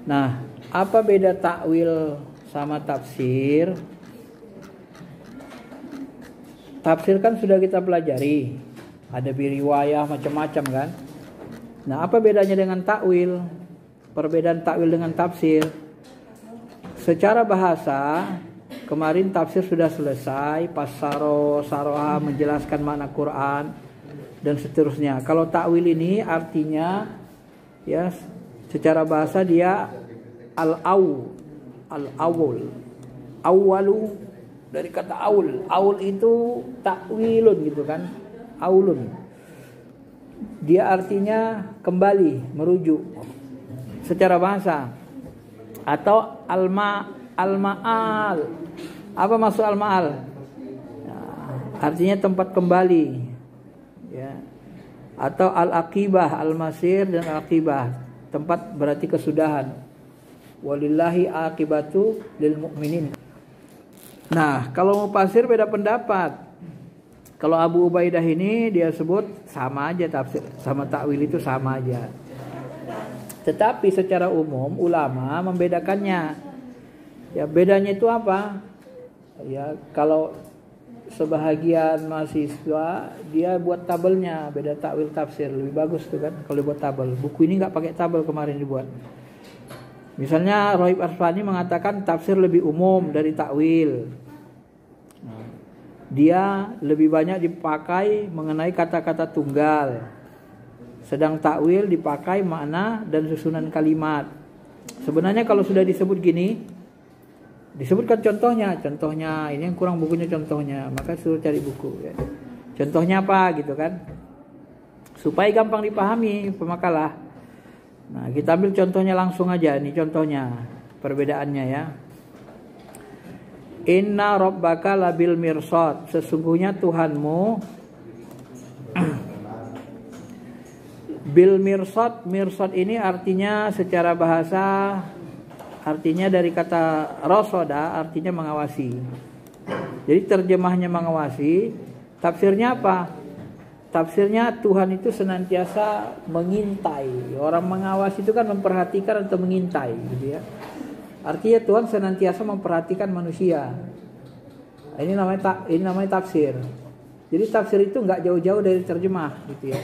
Nah, apa beda takwil sama tafsir? Tafsir kan sudah kita pelajari, ada riwayah macam-macam kan. Nah, apa bedanya dengan takwil? Perbedaan takwil dengan tafsir. Secara bahasa, kemarin tafsir sudah selesai, saroha menjelaskan makna Quran dan seterusnya. Kalau takwil ini artinya ya secara bahasa dia al-awwal. Awalu dari kata aul itu takwilun gitu kan, aulun. Dia artinya kembali, merujuk secara bahasa. Atau al-ma'al. Apa maksud al-ma'al? Nah, artinya tempat kembali ya. Atau al-aqibah, al-masir dan al-aqibah, tempat berarti kesudahan. Walillahi aqibatu lil mu'minin. Nah, kalau mufassir beda pendapat. Kalau Abu Ubaidah ini dia sebut sama aja, tafsir sama takwil itu sama aja. Tetapi secara umum ulama membedakannya. Ya, bedanya itu apa? Ya, kalau sebahagian mahasiswa dia buat tabelnya, beda takwil tafsir, lebih bagus tuh kan kalau dibuat tabel. Buku ini nggak pakai tabel kemarin dibuat. Misalnya Rohib Arsfani mengatakan tafsir lebih umum dari takwil. Dia lebih banyak dipakai mengenai kata-kata tunggal. Sedang takwil dipakai makna dan susunan kalimat. Sebenarnya kalau sudah disebut gini, disebutkan contohnya ini yang kurang bukunya contohnya, maka suruh cari buku ya. Contohnya apa gitu kan, supaya gampang dipahami pemakalah. Nah, kita ambil contohnya langsung aja. Ini contohnya perbedaannya ya. Inna rabbaka labil mirsad, sesungguhnya Tuhanmu bil mirsad. Mirsad ini artinya secara bahasa artinya dari kata rasoda, artinya mengawasi. Jadi terjemahnya mengawasi. Tafsirnya apa? Tafsirnya Tuhan itu senantiasa mengintai. Orang mengawasi itu kan memperhatikan atau mengintai gitu ya. Artinya Tuhan senantiasa memperhatikan manusia. Ini namanya tafsir. Jadi tafsir itu enggak jauh-jauh dari terjemah gitu ya.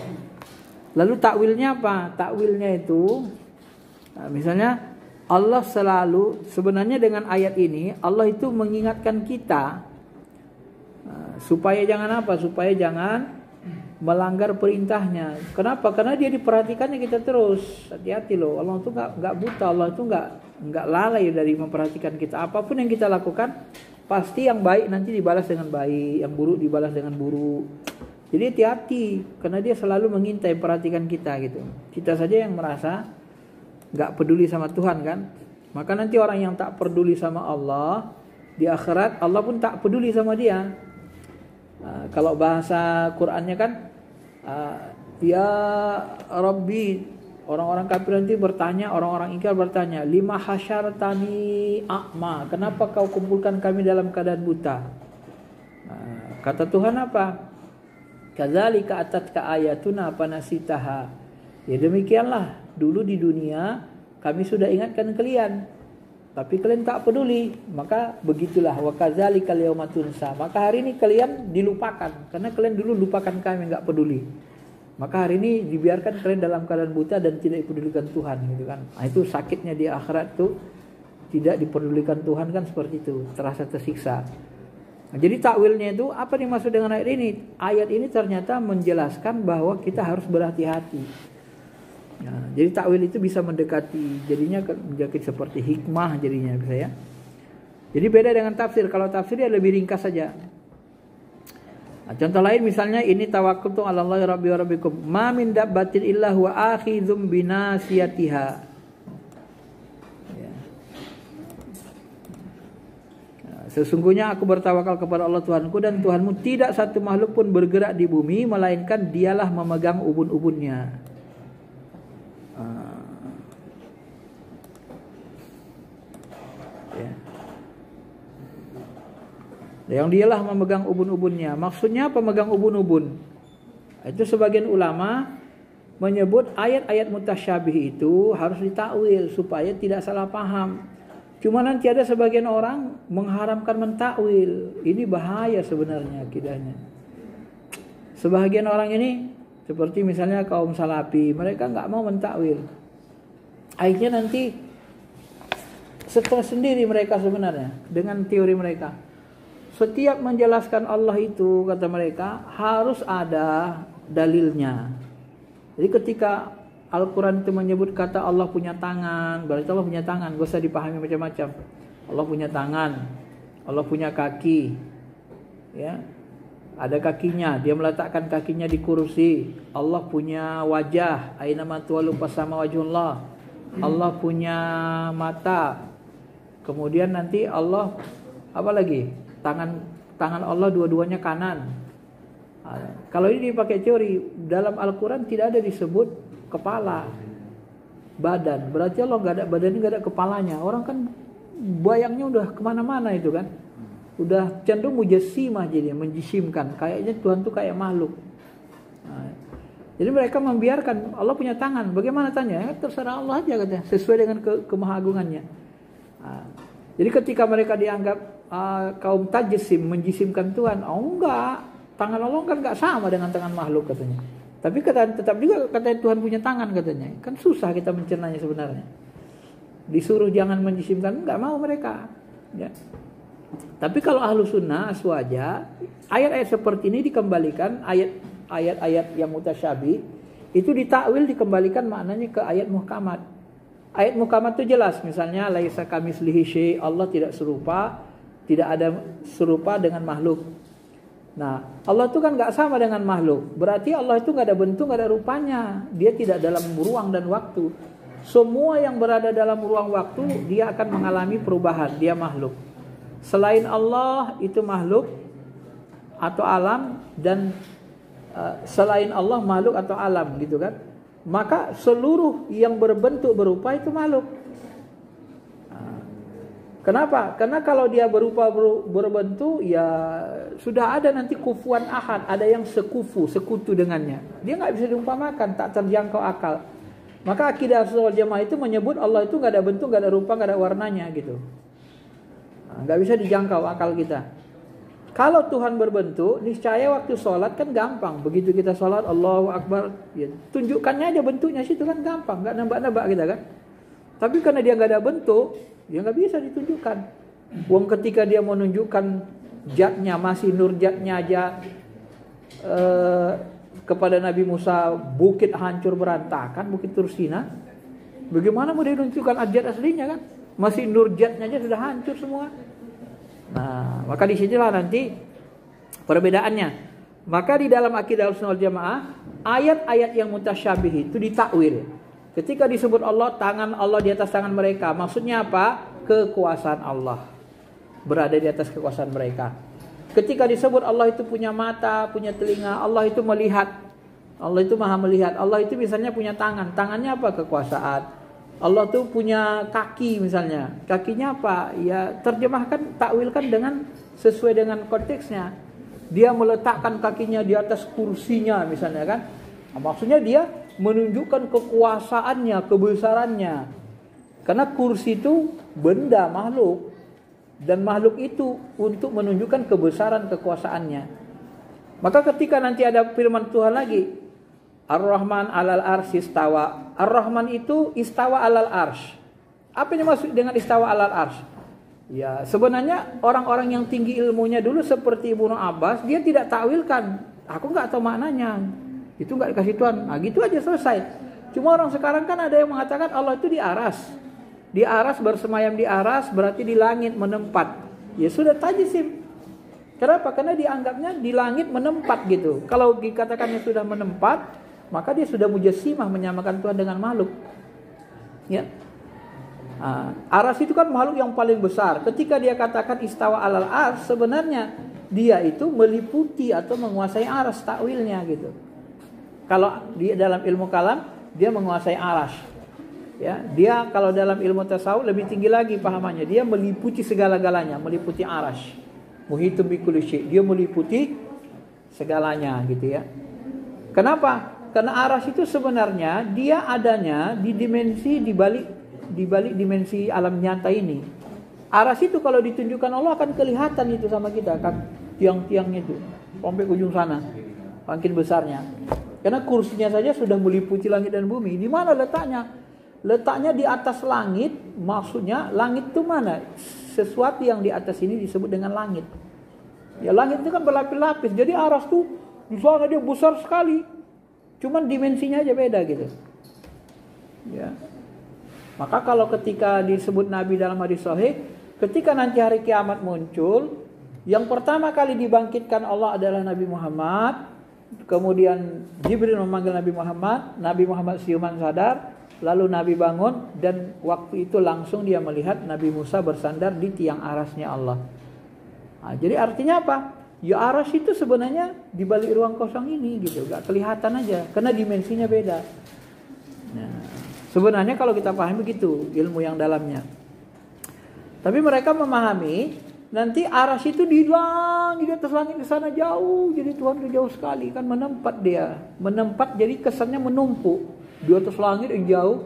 Lalu takwilnya apa? Takwilnya itu misalnya Allah selalu, sebenarnya dengan ayat ini Allah itu mengingatkan kita supaya jangan apa? Supaya jangan melanggar perintahnya. Kenapa? Karena dia diperhatikannya kita terus. Hati-hati loh. Allah itu nggak buta. Allah itu nggak lalai dari memperhatikan kita. Apapun yang kita lakukan, pasti yang baik nanti dibalas dengan baik, yang buruk dibalas dengan buruk. Jadi hati-hati, karena dia selalu mengintai, perhatikan kita gitu. Kita saja yang merasa nggak peduli sama Tuhan kan. Maka nanti orang yang tak peduli sama Allah di akhirat, Allah pun tak peduli sama dia. Kalau bahasa Qur'annya kan ya Rabbi, orang-orang kafir nanti bertanya, orang-orang ingkar bertanya, lima hasyartani a'ma, kenapa kau kumpulkan kami dalam keadaan buta? Kata Tuhan apa? Kadzalika atatka ayatuna fanasitaha. Ya demikianlah, dulu di dunia kami sudah ingatkan kalian, tapi kalian tak peduli, maka begitulah wa kadzalika yauma tunsa. Maka hari ini kalian dilupakan karena kalian dulu lupakan kami, enggak peduli. Maka hari ini dibiarkan kalian dalam keadaan buta dan tidak dipedulikan Tuhan gitu kan. Nah, itu sakitnya di akhirat tuh, tidak dipedulikan Tuhan kan seperti itu, terasa tersiksa. Nah, jadi takwilnya itu apa yang dimaksud dengan ayat ini? Ayat ini ternyata menjelaskan bahwa kita harus berhati-hati. Nah, jadi takwil itu bisa mendekati, jadinya menjadi seperti hikmah jadinya bisa ya. Jadi beda dengan tafsir. Kalau tafsir dia lebih ringkas saja. Nah, contoh lain misalnya ini tawakkaltu 'alallahi rabbi wa rabbikum ma min dabbatin illa huwa akhidhum binasiyatiha. Ya. Nah, sesungguhnya aku bertawakal kepada Allah Tuhanku dan Tuhanmu, tidak satu makhluk pun bergerak di bumi melainkan dialah memegang ubun-ubunnya. Yang dialah memegang ubun-ubunnya. Maksudnya apa memegang ubun-ubun? Itu sebagian ulama menyebut ayat-ayat mutasyabih itu harus ditakwil supaya tidak salah paham. Cuma nanti ada sebagian orang mengharamkan mentakwil. Ini bahaya sebenarnya akidahnya. Sebagian orang ini seperti misalnya kaum Salafi, mereka nggak mau mentakwil. Akhirnya nanti stres sendiri mereka sebenarnya dengan teori mereka. Setiap menjelaskan Allah itu, kata mereka, harus ada dalilnya. Jadi ketika Al-Quran itu menyebut kata Allah punya tangan, berarti Allah punya tangan, gak usah dipahami macam-macam. Allah punya tangan, Allah punya kaki, ya, ada kakinya, dia meletakkan kakinya di kursi. Allah punya wajah, aina ma tuwallu fasama wajhullah. Allah punya mata. Kemudian nanti Allah apa lagi? Tangan Allah dua-duanya kanan. Kalau ini dipakai teori, dalam Al-Quran tidak ada disebut kepala, badan. Berarti Allah nggak ada badannya, nggak ada kepalanya. Orang kan bayangnya udah kemana-mana itu kan. Udah cenderung mujassimah, jadi menjisimkan. Kayaknya Tuhan tuh kayak makhluk. Jadi mereka membiarkan Allah punya tangan. Bagaimana tanya? Terserah Allah aja katanya, sesuai dengan kemahagungannya. Jadi ketika mereka dianggap kaum tajsim, menjisimkan Tuhan, oh enggak, tangan Allah kan enggak sama dengan tangan makhluk katanya. Tapi tetap juga katanya Tuhan punya tangan katanya. Kan susah kita mencernanya sebenarnya. Disuruh jangan menjisimkan, enggak mau mereka. Ya. Tapi kalau ahlu sunnah aswaja, ayat-ayat seperti ini dikembalikan, ayat-ayat yang mutasyabih itu ditakwil, dikembalikan maknanya ke ayat muhkamat. Ayat muhkamat itu jelas, misalnya laisa kamitslihi syai', Allah tidak serupa, tidak ada serupa dengan makhluk. Nah, Allah itu kan nggak sama dengan makhluk. Berarti Allah itu nggak ada bentuk, nggak ada rupanya. Dia tidak dalam ruang dan waktu. Semua yang berada dalam ruang waktu, dia akan mengalami perubahan. Dia makhluk. Selain Allah itu makhluk atau alam, dan selain Allah makhluk atau alam, gitu kan? Maka seluruh yang berbentuk berupa itu makhluk. Kenapa? Karena kalau dia berupa berbentuk, ya sudah ada nanti kufuan ahad, ada yang sekutu dengannya. Dia nggak bisa diumpamakan, tak terjangkau akal. Maka akidah Ahlussunnah wal Jamaah itu menyebut Allah itu nggak ada bentuk, nggak ada rupa, nggak ada warnanya gitu. Nggak bisa dijangkau akal kita. Kalau Tuhan berbentuk, niscaya waktu sholat kan gampang. Begitu kita sholat, Allahu Akbar, ya, tunjukkannya aja bentuknya situ kan gampang, nggak nembak-nembak kita kan. Tapi karena dia nggak ada bentuk, dia nggak bisa ditunjukkan. Wong ketika dia menunjukkan zatnya, masih nur zatnya aja kepada Nabi Musa, bukit hancur berantakan, bukit Tursina. Bagaimana mau dia tunjukkan zat aslinya kan? Masih nur zatnya aja sudah hancur semua. Nah, maka disinilah nanti perbedaannya. Maka di dalam akidah Ahlussunnah wal Jamaah, ayat-ayat yang mutasyabih itu ditakwil. Ketika disebut Allah, tangan Allah di atas tangan mereka, maksudnya apa? Kekuasaan Allah berada di atas kekuasaan mereka. Ketika disebut Allah itu punya mata, punya telinga, Allah itu melihat, Allah itu maha melihat, Allah itu misalnya punya tangan, tangannya apa? Kekuasaan. Allah tuh punya kaki misalnya, kakinya apa? Ya terjemahkan, takwilkan dengan sesuai dengan konteksnya. Dia meletakkan kakinya di atas kursinya misalnya kan. Nah, maksudnya dia menunjukkan kekuasaannya, kebesarannya. Karena kursi itu benda makhluk, dan makhluk itu untuk menunjukkan kebesaran kekuasaannya. Maka ketika nanti ada firman Tuhan lagi, Ar-Rahman alal arsy istawa. Ar-Rahman itu istawa alal arsy. Apa yang maksud dengan istawa alal arsy? Ya, sebenarnya orang-orang yang tinggi ilmunya dulu seperti Ibnu Abbas, dia tidak takwilkan. Aku enggak tahu maknanya. Itu enggak dikasih Tuhan. Nah, gitu aja selesai. Cuma orang sekarang kan ada yang mengatakan Allah itu di aras. Di aras, bersemayam di aras, berarti di langit menempat. Ya sudah tajsim. Kenapa? Karena dianggapnya di langit menempat gitu. Kalau dikatakannya sudah menempat, maka dia sudah mujassimah, menyamakan Tuhan dengan makhluk. Ya. Aras itu kan makhluk yang paling besar. Ketika dia katakan istawa alal ars, sebenarnya dia itu meliputi atau menguasai aras, takwilnya gitu. Kalau di dalam ilmu kalam, dia menguasai aras. Ya, dia kalau dalam ilmu tasawuf lebih tinggi lagi pahamannya. Dia meliputi segala-galanya, meliputi aras. Muhitum bi kulli syai'. Dia meliputi segalanya gitu ya. Kenapa? Karena aras itu sebenarnya dia adanya di dimensi di balik dimensi alam nyata ini. Aras itu kalau ditunjukkan Allah akan kelihatan itu sama kita kan, tiang-tiangnya itu sampai ujung sana, makin besarnya. Karena kursinya saja sudah meliputi langit dan bumi. Di mana letaknya? Letaknya di atas langit. Maksudnya langit itu mana? Sesuatu yang di atas ini disebut dengan langit. Ya langit itu kan berlapis-lapis. Jadi aras tuh di sana dia besar sekali. Cuman dimensinya aja beda gitu. Ya. Maka kalau ketika disebut Nabi dalam hadis sahih, ketika nanti hari kiamat muncul, yang pertama kali dibangkitkan Allah adalah Nabi Muhammad. Kemudian Jibril memanggil Nabi Muhammad siuman sadar, lalu Nabi bangun dan waktu itu langsung dia melihat Nabi Musa bersandar di tiang arasnya Allah. Nah, jadi artinya apa? Ya aras itu sebenarnya di balik ruang kosong ini gitu, gak kelihatan aja karena dimensinya beda. Nah, sebenarnya kalau kita pahami begitu ilmu yang dalamnya. Tapi mereka memahami nanti aras itu di atas langit di sana jauh, jadi Tuhan itu jauh sekali kan menempat jadi kesannya menumpuk di atas langit yang jauh.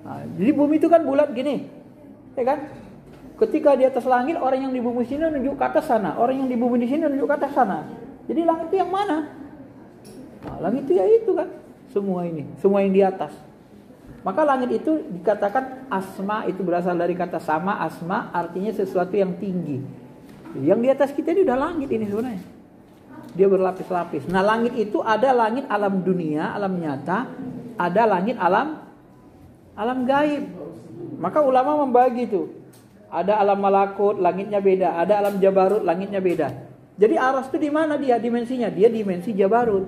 Nah, jadi bumi itu kan bulat gini, ya kan? Ketika di atas langit, orang yang di bumi sini menunjuk ke atas sana. Orang yang di bumi di sini menunjuk ke atas sana. Jadi langit itu yang mana? Nah, langit itu ya itu kan. Semua ini. Semua yang di atas. Maka langit itu dikatakan asma, itu berasal dari kata sama. Asma artinya sesuatu yang tinggi. Yang di atas kita ini udah langit ini sebenarnya. Dia berlapis-lapis. Nah langit itu ada langit alam dunia, alam nyata. Ada langit alam gaib. Maka ulama membagi itu. Ada alam malakut, langitnya beda. Ada alam jabarut, langitnya beda. Jadi aras itu di mana dia dimensinya? Dia dimensi jabarut.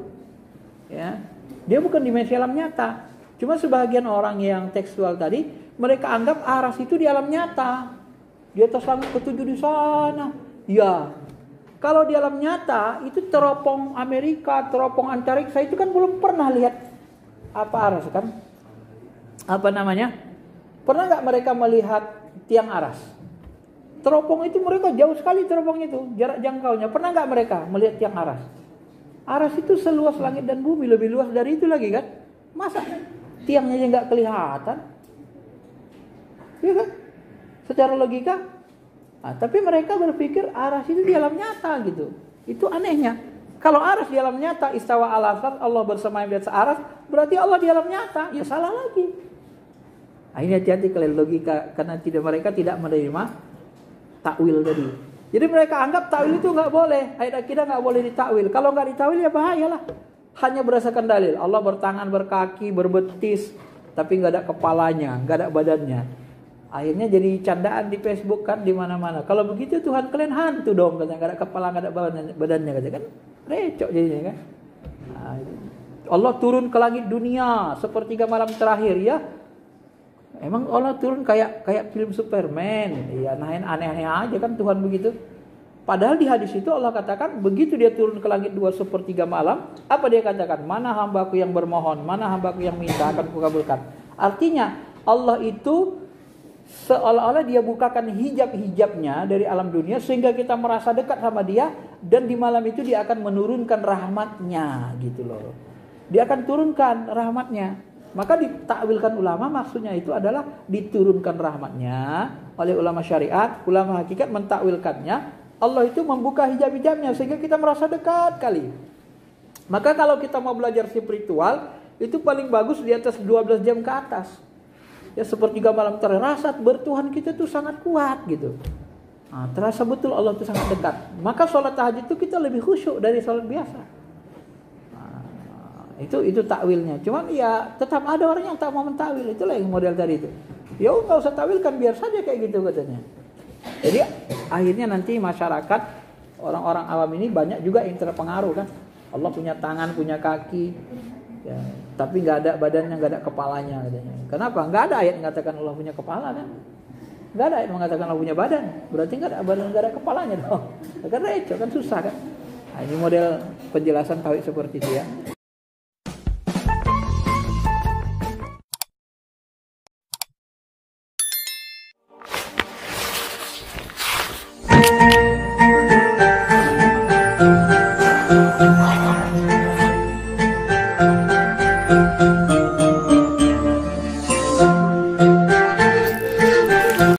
Ya. Dia bukan dimensi alam nyata. Cuma sebagian orang yang tekstual tadi, mereka anggap aras itu di alam nyata. Di atas langit ketujuh di sana. Ya. Kalau di alam nyata, itu teropong Amerika, teropong antariksa itu kan belum pernah lihat apa aras kan? Apa namanya? Pernah nggak mereka melihat tiang aras? Teropong itu mereka jauh sekali teropong itu, jarak jangkaunya. Pernah nggak mereka melihat tiang aras? Aras itu seluas langit dan bumi, lebih luas dari itu lagi kan? Masa tiangnya aja nggak kelihatan? Ya kan? Secara logika. Nah, tapi mereka berpikir aras itu di alam nyata gitu. Itu anehnya. Kalau aras di alam nyata, istawa ala arsy, Allah bersemayam di atas aras, berarti Allah di alam nyata. Ya salah lagi. Nah, ini hati-hati kalian logika, karena mereka tidak menerima takwil tadi. Jadi mereka anggap takwil itu nggak boleh. Ayat akidah nggak boleh ditakwil. Kalau nggak ditakwil ya bahayalah. Hanya berdasarkan dalil. Allah bertangan, berkaki, berbetis, tapi nggak ada kepalanya, nggak ada badannya. Akhirnya jadi candaan di Facebook kan di mana-mana. Kalau begitu Tuhan kalian hantu dong, katanya nggak ada kepala, nggak ada badannya, katanya kan recok jadinya kan. Nah, Allah turun ke langit dunia sepertiga malam terakhir ya. Emang Allah turun kayak film Superman. Ya aneh-aneh aja kan Tuhan begitu. Padahal di hadis itu Allah katakan begitu dia turun ke langit 2/3 malam, apa dia katakan? Mana hambaku yang bermohon, mana hambaku yang minta akan kukabulkan. Artinya Allah itu seolah-olah dia bukakan hijab-hijabnya dari alam dunia sehingga kita merasa dekat sama dia, dan di malam itu dia akan menurunkan rahmatnya gitu loh. Dia akan turunkan rahmatnya. Maka ditakwilkan ulama maksudnya itu adalah diturunkan rahmatnya oleh ulama syariat, ulama hakikat mentakwilkannya. Allah itu membuka hijab-hijabnya sehingga kita merasa dekat kali. Maka kalau kita mau belajar spiritual, itu paling bagus di atas 12 jam ke atas. Ya sepertiga malam terasa bertuhan kita tuh sangat kuat gitu. Nah, terasa betul Allah itu sangat dekat. Maka sholat tahajud itu kita lebih khusyuk dari sholat biasa. Itu takwilnya. Cuman ya tetap ada orang yang tak mau mentakwil. Itulah yang model tadi itu. Ya nggak usah takwilkan, biar saja kayak gitu katanya. Jadi akhirnya nanti masyarakat orang-orang awam ini banyak juga yang terpengaruh kan. Allah punya tangan, punya kaki, ya, tapi nggak ada badannya, nggak ada kepalanya katanya. Kenapa? Nggak ada ayat mengatakan Allah punya kepala kan? Nggak ada ayat mengatakan Allah punya badan. Berarti nggak ada badan, nggak ada kepalanya dong. Kan recok, kan susah kan? Nah, ini model penjelasan tauhid seperti itu ya. Thank you.